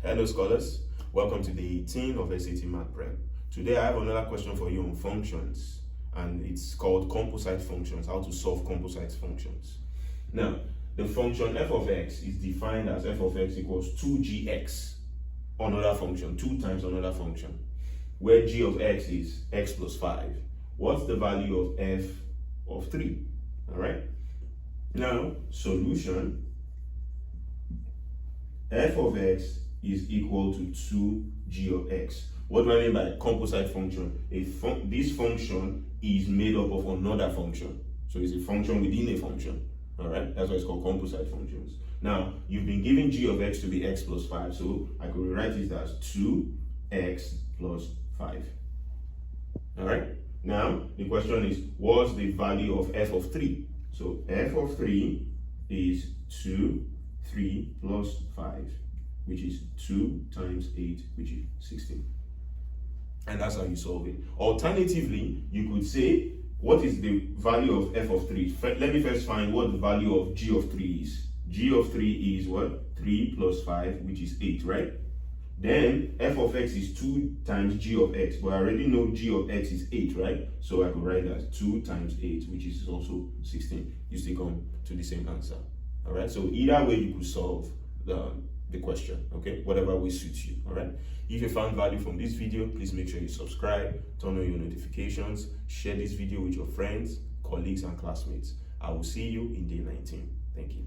Hello scholars, welcome to day 18 of SAT Math Prep. Today I have another question for you on functions, and it's called composite functions, how to solve composite functions. Now, the function f of x is defined as f of x equals 2gx, another function, 2 times another function, where g of x is x plus 5. What's the value of f of 3? All right. Now, solution, f of x is equal to 2g of x. What do I mean by composite function? This function is made up of another function. So it's a function within a function. All right, that's why it's called composite functions. Now, you've been given g of x to be x plus 5. So I could rewrite it as 2x plus 5. All right. Now, the question is, what's the value of f of 3? So f of 3 is 3 plus 5, which is 2 times 8, which is 16. And that's how you solve it. Alternatively, you could say, what is the value of f of 3? Let me first find what the value of g of 3 is. G of 3 is what? 3 plus 5, which is 8, right? Then f of x is 2 times g of x, but I already know g of x is 8, right? So I could write that 2 times 8, which is also 16. You still come to the same answer. All right, so either way you could solve the question, okay? Whatever way suits you, all right? If you found value from this video, please make sure you subscribe, turn on your notifications, share this video with your friends, colleagues, and classmates. I will see you in day 19. Thank you.